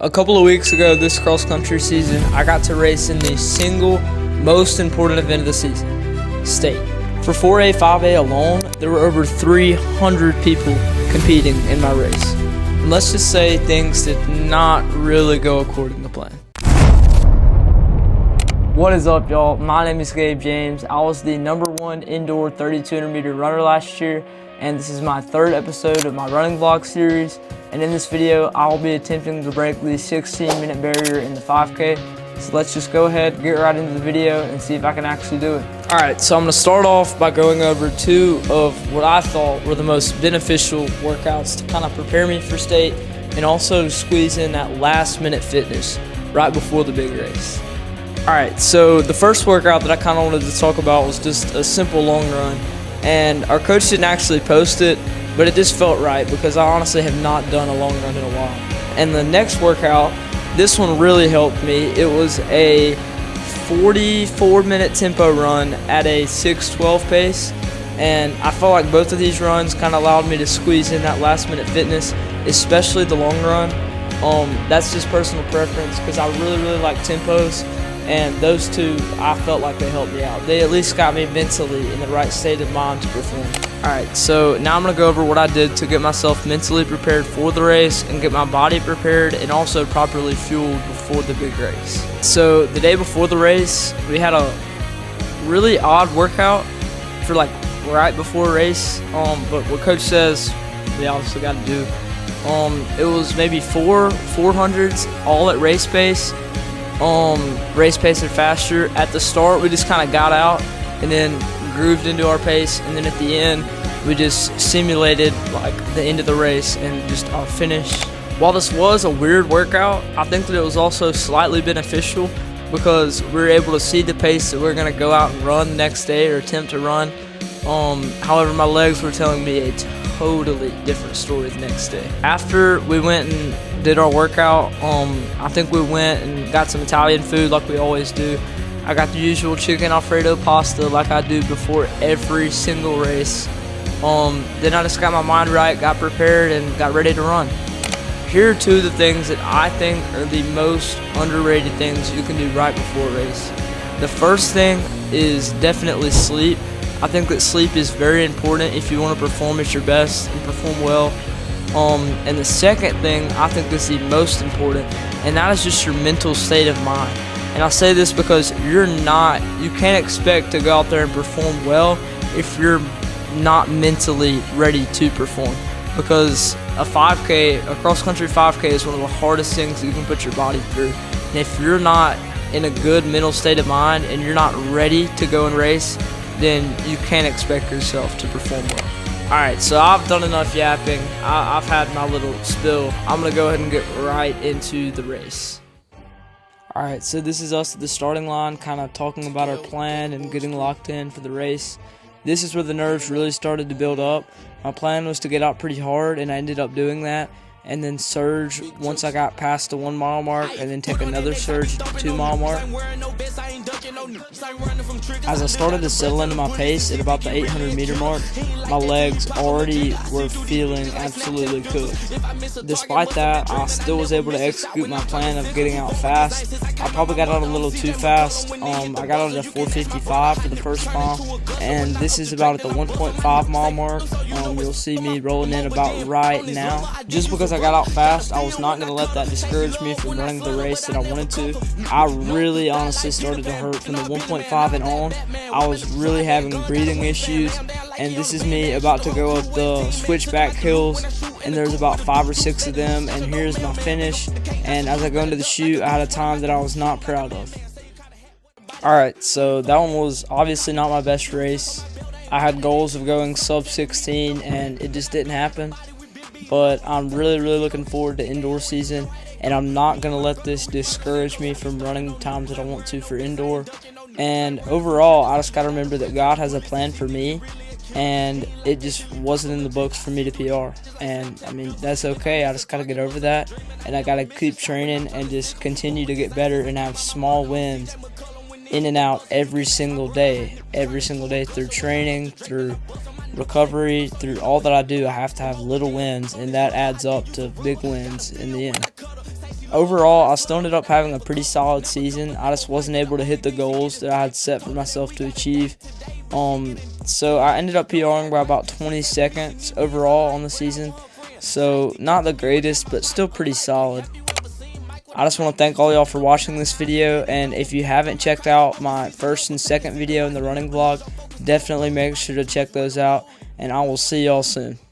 A couple of weeks ago, this cross-country season, I got to race in the single most important event of the season, state. For 4A, 5A alone, there were over 300 people competing in my race. And let's just say things did not really go according to plan. What is up, y'all? My name is Gabe James. I was the #1 indoor 3200 meter runner last year, and this is my third episode of my running vlog series. And in this video, I'll be attempting to break the 16-minute barrier in the 5K. So let's just go ahead, get right into the video, and see if I can actually do it. All right, so I'm gonna start off by going over two of what I thought were the most beneficial workouts to kind of prepare me for state, and also to squeeze in that last-minute fitness right before the big race. All right, so the first workout that I kind of wanted to talk about was just a simple long run, and our coach didn't actually post it, but it just felt right because I honestly have not done a long run in a while. And the next workout, this one really helped me. It was a 44-minute tempo run at a 6:12 pace, and I felt like both of these runs kind of allowed me to squeeze in that last-minute fitness, especially the long run. That's just personal preference because I really like tempos. And those two, I felt like they helped me out. They at least got me mentally in the right state of mind to perform. Alright, so now I'm going to go over what I did to get myself mentally prepared for the race and get my body prepared and also properly fueled before the big race. So the day before the race, we had a really odd workout for like right before a race. But what coach says we obviously got to do. It was maybe 400s all at race pace. Race pace and faster. At the start, we just kind of got out and then grooved into our pace, and then at the end, we just simulated like the end of the race and just our finish. While this was a weird workout, I think that it was also slightly beneficial because we were able to see the pace that we're going to go out and run the next day or attempt to run. However, my legs were telling me a totally different story the next day. After we went and did our workout, I think we went and got some Italian food like we always do. I got the usual chicken Alfredo pasta like I do before every single race. Then I just got my mind right, got prepared, and got ready to run. Here are two of the things that I think are the most underrated things you can do right before a race. The first thing is definitely sleep. I think that sleep is very important if you want to perform at your best and perform well. And the second thing I think is the most important, and that is just your mental state of mind. And I'll say this because you can't expect to go out there and perform well if you're not mentally ready to perform. Because a 5K, a cross-country 5K is one of the hardest things that you can put your body through. And if you're not in a good mental state of mind and you're not ready to go and race, then you can't expect yourself to perform well. Alright, so I've done enough yapping. I've had my little spill. I'm going to go ahead and get right into the race. Alright, so this is us at the starting line, kind of talking about our plan and getting locked in for the race. This is where the nerves really started to build up. My plan was to get out pretty hard, and I ended up doing that. And then surge once I got past the 1 mile mark, and then take another surge at the 2 mile mark. As I started to settle into my pace at about the 800 meter mark, my legs already were feeling absolutely cooked. Despite that, I still was able to execute my plan of getting out fast. I probably got out a little too fast. I got out at a 4:55 for the first mile, and this is about at the 1.5 mile mark. You'll see me rolling in about right now. Just because I got out fast, I was not going to let that discourage me from running the race that I wanted to. I really honestly started to hurt from the 1.5 and on. I was really having breathing issues, and this is me about to go up the switchback hills, and there's about 5 or 6 of them, and here's my finish. And as I go into the chute, I had a time that I was not proud of. Alright, so that one was obviously not my best race. I had goals of going sub-16, and it just didn't happen. But I'm really looking forward to indoor season, and I'm not going to let this discourage me from running the times that I want to for indoor. And overall, I just got to remember that God has a plan for me, and it just wasn't in the books for me to PR. And I mean, that's okay. I just got to get over that, and I got to keep training and just continue to get better and have small wins in and out every single day through training, through recovery, through all that I do. I have to have little wins, and that adds up to big wins in the end. overall, I still ended up having a pretty solid season. I just wasn't able to hit the goals that I had set for myself to achieve. So I ended up PRing by about 20 seconds overall on the season. So not the greatest, but still pretty solid. I just want to thank all y'all for watching this video, and if you haven't checked out my first and second video in the running vlog, definitely make sure to check those out, and I will see y'all soon.